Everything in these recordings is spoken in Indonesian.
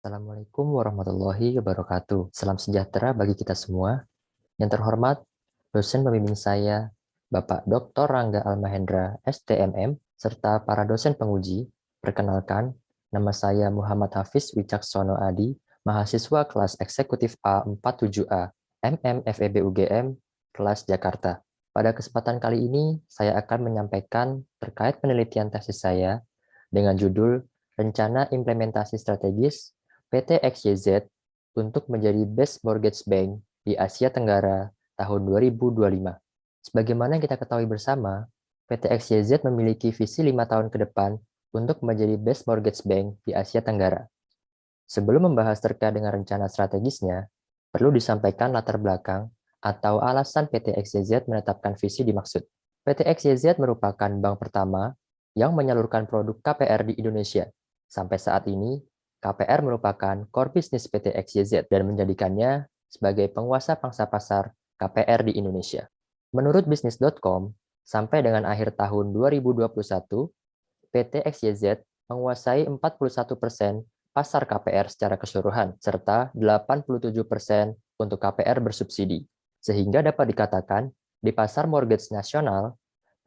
Assalamualaikum warahmatullahi wabarakatuh. Salam sejahtera bagi kita semua. Yang terhormat, dosen pembimbing saya, Bapak Dr. Rangga Almahendra, STMM, serta para dosen penguji. Perkenalkan, nama saya Muhammad Hafiz Wicaksono Adi, mahasiswa kelas eksekutif A47A, FEB UGM, kelas Jakarta. Pada kesempatan kali ini, saya akan menyampaikan terkait penelitian tesis saya dengan judul Rencana Implementasi Strategis PT XYZ untuk menjadi Best Mortgage Bank di Asia Tenggara tahun 2025. Sebagaimana yang kita ketahui bersama, PT XYZ memiliki visi 5 tahun ke depan untuk menjadi Best Mortgage Bank di Asia Tenggara. Sebelum membahas terkait dengan rencana strategisnya, perlu disampaikan latar belakang atau alasan PT XYZ menetapkan visi dimaksud. PT XYZ merupakan bank pertama yang menyalurkan produk KPR di Indonesia. Sampai saat ini, KPR merupakan core business PT XYZ dan menjadikannya sebagai penguasa pangsa pasar KPR di Indonesia. Menurut bisnis.com, sampai dengan akhir tahun 2021, PT XYZ menguasai 41% pasar KPR secara keseluruhan, serta 87% untuk KPR bersubsidi. Sehingga dapat dikatakan, di pasar mortgage nasional,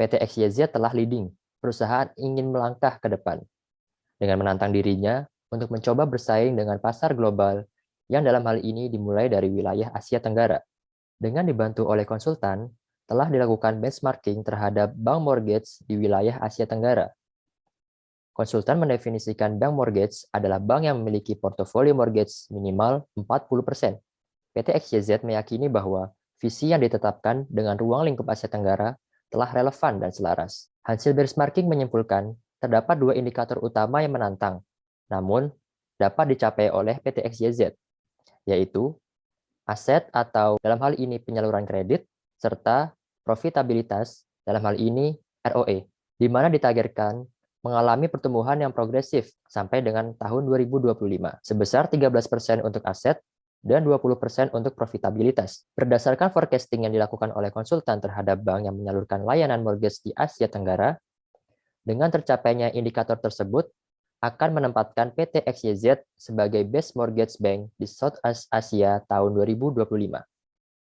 PT XYZ telah leading, perusahaan ingin melangkah ke depan, dengan menantang dirinya untuk mencoba bersaing dengan pasar global yang dalam hal ini dimulai dari wilayah Asia Tenggara. Dengan dibantu oleh konsultan, telah dilakukan benchmarking terhadap bank mortgage di wilayah Asia Tenggara. Konsultan mendefinisikan bank mortgage adalah bank yang memiliki portofolio mortgage minimal 40%. PT XYZ meyakini bahwa visi yang ditetapkan dengan ruang lingkup Asia Tenggara telah relevan dan selaras. Hasil benchmarking menyimpulkan terdapat dua indikator utama yang menantang, namun dapat dicapai oleh PT XYZ, yaitu aset atau dalam hal ini penyaluran kredit, serta profitabilitas dalam hal ini ROE, di mana ditargetkan mengalami pertumbuhan yang progresif sampai dengan tahun 2025, sebesar 13% untuk aset dan 20% untuk profitabilitas. Berdasarkan forecasting yang dilakukan oleh konsultan terhadap bank yang menyalurkan layanan mortgage di Asia Tenggara, dengan tercapainya indikator tersebut, akan menempatkan PT XYZ sebagai Best Mortgage Bank di Southeast Asia tahun 2025.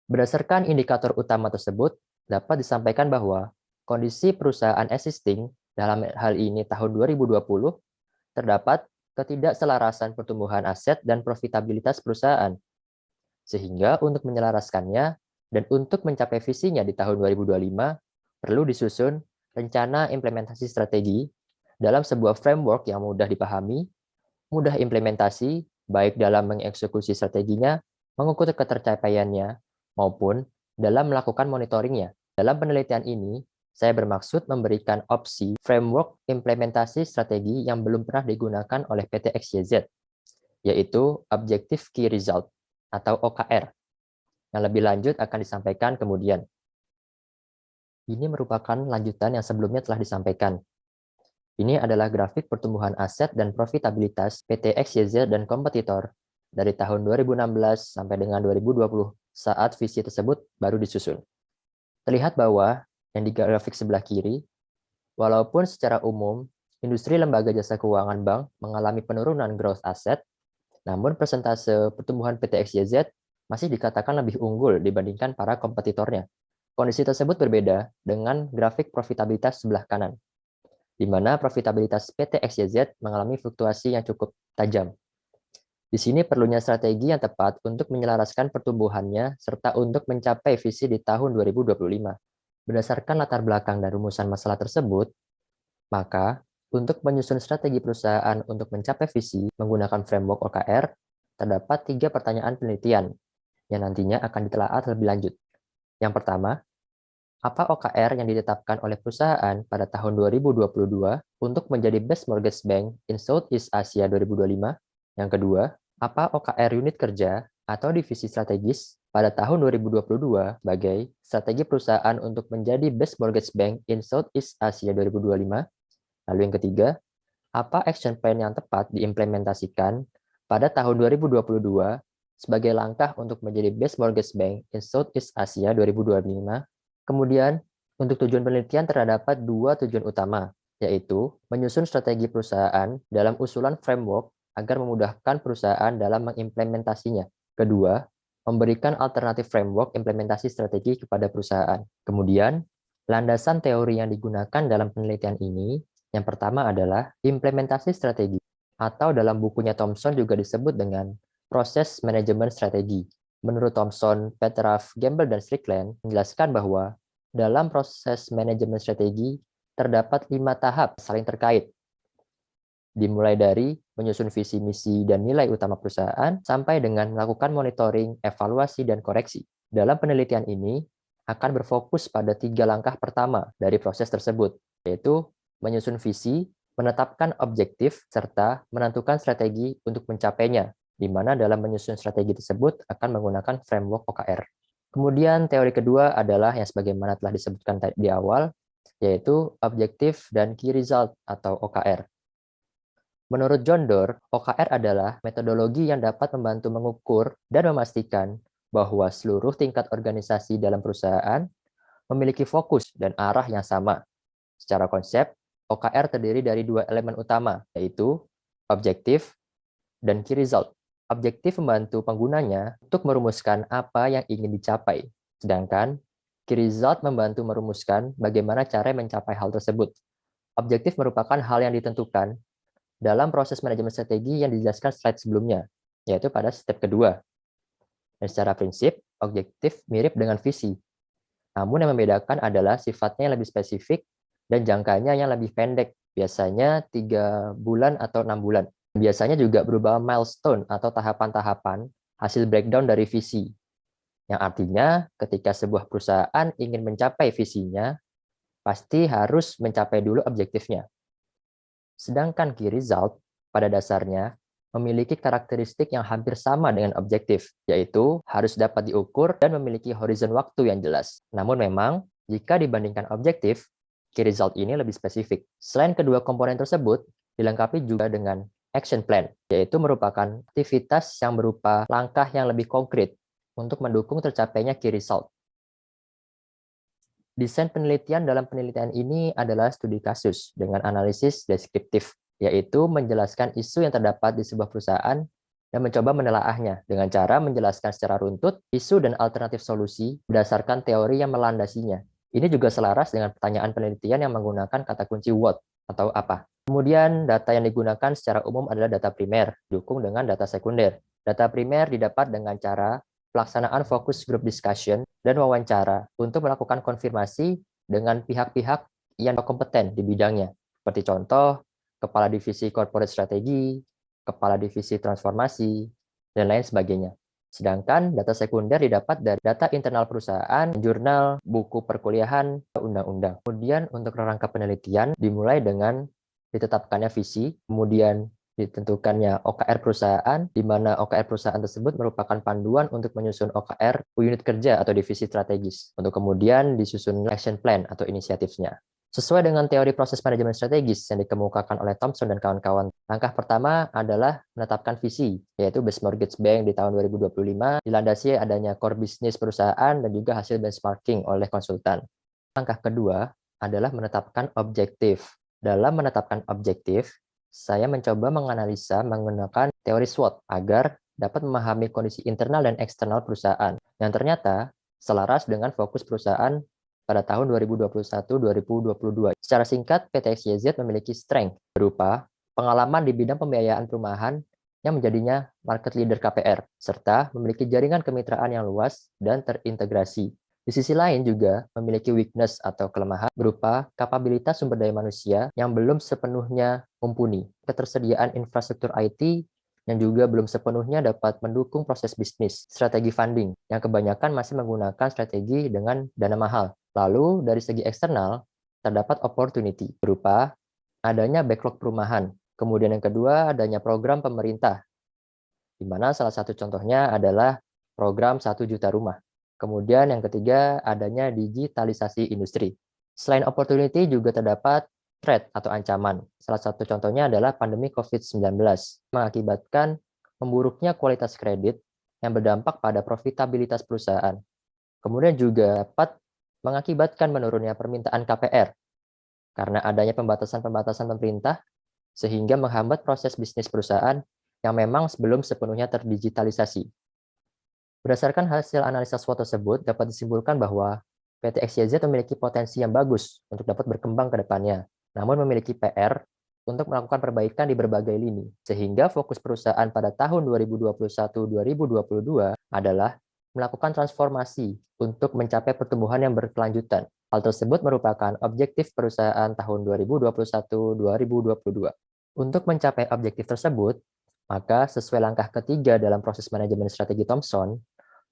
Berdasarkan indikator utama tersebut, dapat disampaikan bahwa kondisi perusahaan existing dalam hal ini tahun 2020 terdapat ketidakselarasan pertumbuhan aset dan profitabilitas perusahaan. Sehingga untuk menyelaraskannya dan untuk mencapai visinya di tahun 2025, perlu disusun rencana implementasi strategi dalam sebuah framework yang mudah dipahami, mudah implementasi, baik dalam mengeksekusi strateginya, mengukur ketercapaiannya, maupun dalam melakukan monitoringnya. Dalam penelitian ini, saya bermaksud memberikan opsi framework implementasi strategi yang belum pernah digunakan oleh PT XYZ, yaitu Objective Key Result atau OKR. Yang lebih lanjut akan disampaikan kemudian. Ini merupakan lanjutan yang sebelumnya telah disampaikan. Ini adalah grafik pertumbuhan aset dan profitabilitas PT XYZ dan kompetitor dari tahun 2016 sampai dengan 2020 saat visi tersebut baru disusun. Terlihat bahwa yang di grafik sebelah kiri, walaupun secara umum industri lembaga jasa keuangan bank mengalami penurunan growth asset, namun persentase pertumbuhan PT XYZ masih dikatakan lebih unggul dibandingkan para kompetitornya. Kondisi tersebut berbeda dengan grafik profitabilitas sebelah kanan, di mana profitabilitas PT XYZ mengalami fluktuasi yang cukup tajam. Di sini perlunya strategi yang tepat untuk menyelaraskan pertumbuhannya serta untuk mencapai visi di tahun 2025. Berdasarkan latar belakang dan rumusan masalah tersebut, maka untuk menyusun strategi perusahaan untuk mencapai visi menggunakan framework OKR, terdapat 3 pertanyaan penelitian yang nantinya akan ditelaah lebih lanjut. Yang pertama, apa OKR yang ditetapkan oleh perusahaan pada tahun 2022 untuk menjadi Best Mortgage Bank in Southeast Asia 2025? Yang kedua, apa OKR unit kerja atau divisi strategis pada tahun 2022 sebagai strategi perusahaan untuk menjadi Best Mortgage Bank in Southeast Asia 2025? Lalu yang ketiga, apa action plan yang tepat diimplementasikan pada tahun 2022 sebagai langkah untuk menjadi Best Mortgage Bank in Southeast Asia 2025? Kemudian, untuk tujuan penelitian terdapat 2 tujuan utama, yaitu menyusun strategi perusahaan dalam usulan framework agar memudahkan perusahaan dalam mengimplementasinya. Kedua, memberikan alternatif framework implementasi strategi kepada perusahaan. Kemudian, landasan teori yang digunakan dalam penelitian ini, yang pertama adalah implementasi strategi, atau dalam bukunya Thomson juga disebut dengan proses manajemen strategi. Menurut Thomson, Petrov, Gamble, dan Strickland menjelaskan bahwa dalam proses manajemen strategi terdapat 5 tahap saling terkait, dimulai dari menyusun visi misi dan nilai utama perusahaan sampai dengan melakukan monitoring, evaluasi, dan koreksi. Dalam penelitian ini akan berfokus pada 3 langkah pertama dari proses tersebut, yaitu menyusun visi, menetapkan objektif, serta menentukan strategi untuk mencapainya, di mana dalam menyusun strategi tersebut akan menggunakan framework OKR. Kemudian teori kedua adalah yang sebagaimana telah disebutkan di awal, yaitu objektif dan key result atau OKR. Menurut John Doerr, OKR adalah metodologi yang dapat membantu mengukur dan memastikan bahwa seluruh tingkat organisasi dalam perusahaan memiliki fokus dan arah yang sama. Secara konsep, OKR terdiri dari 2 elemen utama, yaitu objektif dan key result. Objektif membantu penggunanya untuk merumuskan apa yang ingin dicapai, sedangkan key result membantu merumuskan bagaimana cara mencapai hal tersebut. Objektif merupakan hal yang ditentukan dalam proses manajemen strategi yang dijelaskan slide sebelumnya, yaitu pada step kedua. Dan secara prinsip, objektif mirip dengan visi. Namun yang membedakan adalah sifatnya yang lebih spesifik dan jangkanya yang lebih pendek, biasanya 3 bulan atau 6 bulan. Biasanya juga berupa milestone atau tahapan-tahapan hasil breakdown dari visi, yang artinya ketika sebuah perusahaan ingin mencapai visinya, pasti harus mencapai dulu objektifnya. Sedangkan key result pada dasarnya memiliki karakteristik yang hampir sama dengan objektif, yaitu harus dapat diukur dan memiliki horizon waktu yang jelas. Namun memang, jika dibandingkan objektif, key result ini lebih spesifik. Selain kedua komponen tersebut, dilengkapi juga dengan action plan, yaitu merupakan aktivitas yang berupa langkah yang lebih konkret untuk mendukung tercapainya key result. Desain penelitian dalam penelitian ini adalah studi kasus dengan analisis deskriptif, yaitu menjelaskan isu yang terdapat di sebuah perusahaan dan mencoba menelaahnya dengan cara menjelaskan secara runtut isu dan alternatif solusi berdasarkan teori yang melandasinya. Ini juga selaras dengan pertanyaan penelitian yang menggunakan kata kunci what atau apa. Kemudian data yang digunakan secara umum adalah data primer, didukung dengan data sekunder. Data primer didapat dengan cara pelaksanaan fokus group discussion dan wawancara untuk melakukan konfirmasi dengan pihak-pihak yang kompeten di bidangnya, seperti contoh, Kepala Divisi Corporate Strategi, Kepala Divisi Transformasi, dan lain sebagainya. Sedangkan data sekunder didapat dari data internal perusahaan, jurnal, buku perkuliahan, undang-undang. Kemudian untuk rangka penelitian dimulai dengan ditetapkannya visi, kemudian ditentukannya OKR perusahaan, di mana OKR perusahaan tersebut merupakan panduan untuk menyusun OKR unit kerja atau divisi strategis, untuk kemudian disusun action plan atau inisiatifnya. Sesuai dengan teori proses manajemen strategis yang dikemukakan oleh Thomson dan kawan-kawan, langkah pertama adalah menetapkan visi, yaitu Best Mortgage Bank di tahun 2025, dilandasi adanya core bisnis perusahaan dan juga hasil benchmarking oleh konsultan. Langkah kedua adalah menetapkan objektif. Dalam menetapkan objektif, saya mencoba menganalisa menggunakan teori SWOT agar dapat memahami kondisi internal dan eksternal perusahaan yang ternyata selaras dengan fokus perusahaan pada tahun 2021-2022. Secara singkat, PT XYZ memiliki strength berupa pengalaman di bidang pembiayaan perumahan yang menjadinya market leader KPR, serta memiliki jaringan kemitraan yang luas dan terintegrasi. Di sisi lain juga memiliki weakness atau kelemahan berupa kapabilitas sumber daya manusia yang belum sepenuhnya mumpuni, ketersediaan infrastruktur IT yang juga belum sepenuhnya dapat mendukung proses bisnis, strategi funding yang kebanyakan masih menggunakan strategi dengan dana mahal. Lalu dari segi eksternal, terdapat opportunity berupa adanya backlog perumahan. Kemudian yang kedua adanya program pemerintah, di mana salah satu contohnya adalah program 1 juta rumah. Kemudian yang ketiga, adanya digitalisasi industri. Selain opportunity juga terdapat threat atau ancaman. Salah satu contohnya adalah pandemi COVID-19, mengakibatkan memburuknya kualitas kredit yang berdampak pada profitabilitas perusahaan. Kemudian juga dapat mengakibatkan menurunnya permintaan KPR, karena adanya pembatasan-pembatasan pemerintah, sehingga menghambat proses bisnis perusahaan yang memang belum sepenuhnya terdigitalisasi. Berdasarkan hasil analisa SWOT tersebut, dapat disimpulkan bahwa PT XYZ memiliki potensi yang bagus untuk dapat berkembang ke depannya, namun memiliki PR untuk melakukan perbaikan di berbagai lini, sehingga fokus perusahaan pada tahun 2021-2022 adalah melakukan transformasi untuk mencapai pertumbuhan yang berkelanjutan. Hal tersebut merupakan objektif perusahaan tahun 2021-2022. Untuk mencapai objektif tersebut, maka sesuai langkah ketiga dalam proses manajemen strategi Thomson,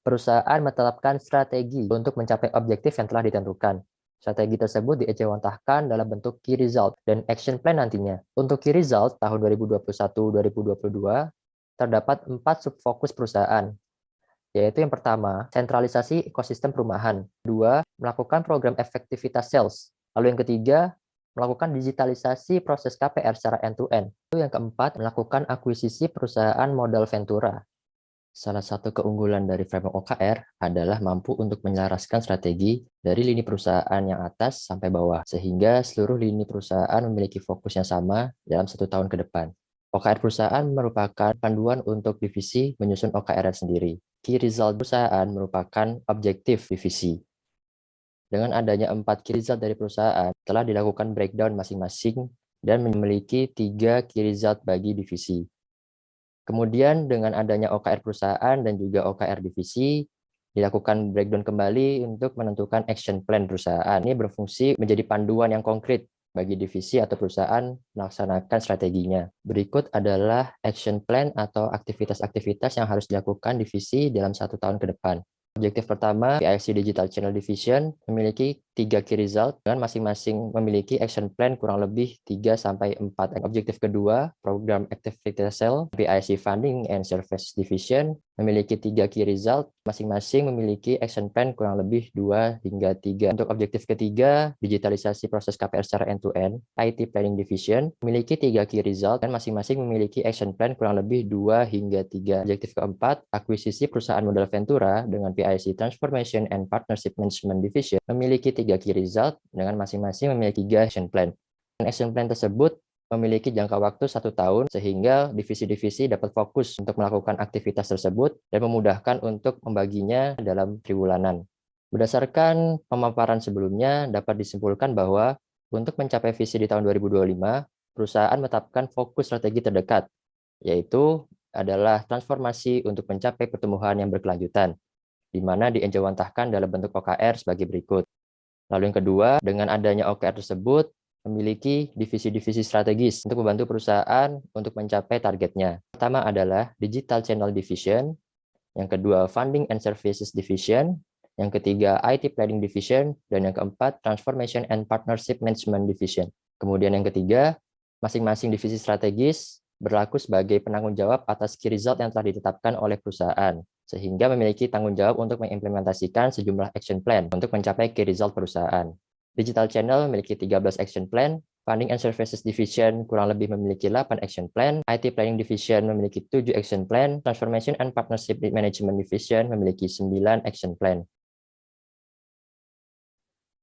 perusahaan menetapkan strategi untuk mencapai objektif yang telah ditentukan. Strategi tersebut diejawantahkan dalam bentuk key result dan action plan nantinya. Untuk key result tahun 2021-2022, terdapat 4 subfokus perusahaan, yaitu yang pertama, sentralisasi ekosistem perumahan. Dua, melakukan program efektivitas sales. Lalu yang ketiga, melakukan digitalisasi proses KPR secara end-to-end. Lalu yang keempat, melakukan akuisisi perusahaan modal Ventura. Salah satu keunggulan dari framework OKR adalah mampu untuk menyelaraskan strategi dari lini perusahaan yang atas sampai bawah, sehingga seluruh lini perusahaan memiliki fokus yang sama dalam 1 tahun ke depan. OKR perusahaan merupakan panduan untuk divisi menyusun OKR sendiri. Key result perusahaan merupakan objektif divisi. Dengan adanya 4 key result dari perusahaan, telah dilakukan breakdown masing-masing dan memiliki 3 key result bagi divisi. Kemudian dengan adanya OKR perusahaan dan juga OKR divisi, dilakukan breakdown kembali untuk menentukan action plan perusahaan. Ini berfungsi menjadi panduan yang konkret bagi divisi atau perusahaan melaksanakan strateginya. Berikut adalah action plan atau aktivitas-aktivitas yang harus dilakukan divisi dalam 1 tahun ke depan. Objektif pertama, PIC Digital Channel Division memiliki 3 key result dengan masing-masing memiliki action plan kurang lebih 3-4. Objektif kedua, Program Activity Cell, PIC Funding and Service Division memiliki 3 key result, masing-masing memiliki action plan kurang lebih 2-3. Untuk objektif ketiga, digitalisasi proses KPR secara end-to-end, IT Planning Division memiliki 3 key result dan masing-masing memiliki action plan kurang lebih 2-3. Objektif keempat, akuisisi perusahaan modal Ventura dengan PIC Transformation and Partnership Management Division memiliki 3 key result dengan masing-masing memiliki 3 action plan. Action plan tersebut memiliki jangka waktu 1 tahun sehingga divisi-divisi dapat fokus untuk melakukan aktivitas tersebut dan memudahkan untuk membaginya dalam triwulanan. Berdasarkan pemaparan sebelumnya, dapat disimpulkan bahwa untuk mencapai visi di tahun 2025, perusahaan menetapkan fokus strategi terdekat, yaitu adalah transformasi untuk mencapai pertumbuhan yang berkelanjutan, di mana diejawantahkan dalam bentuk OKR sebagai berikut. Lalu yang kedua, dengan adanya OKR tersebut, memiliki divisi-divisi strategis untuk membantu perusahaan untuk mencapai targetnya. Pertama adalah Digital Channel Division, yang kedua Funding and Services Division, yang ketiga IT Planning Division, dan yang keempat Transformation and Partnership Management Division. Kemudian yang ketiga, masing-masing divisi strategis berlaku sebagai penanggung jawab atas key result yang telah ditetapkan oleh perusahaan, sehingga memiliki tanggung jawab untuk mengimplementasikan sejumlah action plan untuk mencapai key result perusahaan. Digital Channel memiliki 13 action plan, Funding and Services Division kurang lebih memiliki 8 action plan, IT Planning Division memiliki 7 action plan, Transformation and Partnership Management Division memiliki 9 action plan.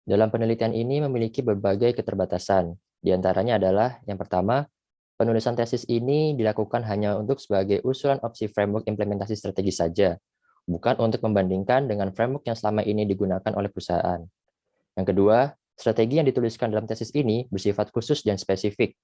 Dalam penelitian ini memiliki berbagai keterbatasan. Di antaranya adalah yang pertama, penulisan tesis ini dilakukan hanya untuk sebagai usulan opsi framework implementasi strategi saja, bukan untuk membandingkan dengan framework yang selama ini digunakan oleh perusahaan. Yang kedua, strategi yang dituliskan dalam tesis ini bersifat khusus dan spesifik,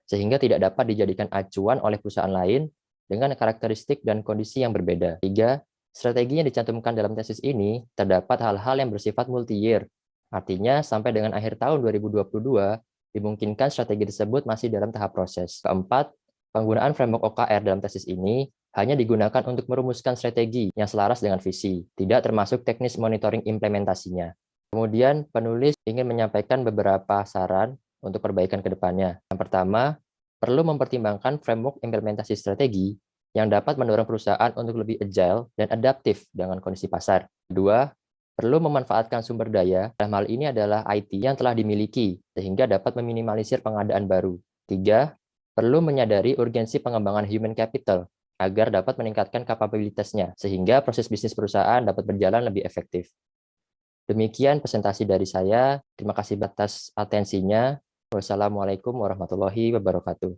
sehingga tidak dapat dijadikan acuan oleh perusahaan lain dengan karakteristik dan kondisi yang berbeda. Tiga, strategi yang dicantumkan dalam tesis ini terdapat hal-hal yang bersifat multi-year, artinya sampai dengan akhir tahun 2022, dimungkinkan strategi tersebut masih dalam tahap proses. Keempat, penggunaan framework OKR dalam tesis ini hanya digunakan untuk merumuskan strategi yang selaras dengan visi, tidak termasuk teknis monitoring implementasinya. Kemudian, penulis ingin menyampaikan beberapa saran untuk perbaikan ke depannya. Yang pertama, perlu mempertimbangkan framework implementasi strategi yang dapat mendorong perusahaan untuk lebih agile dan adaptif dengan kondisi pasar. Kedua, perlu memanfaatkan sumber daya, dalam hal ini adalah IT yang telah dimiliki, sehingga dapat meminimalisir pengadaan baru. Tiga, perlu menyadari urgensi pengembangan human capital agar dapat meningkatkan kapabilitasnya, sehingga proses bisnis perusahaan dapat berjalan lebih efektif. Demikian presentasi dari saya. Terima kasih atas atensinya. Wassalamualaikum warahmatullahi wabarakatuh.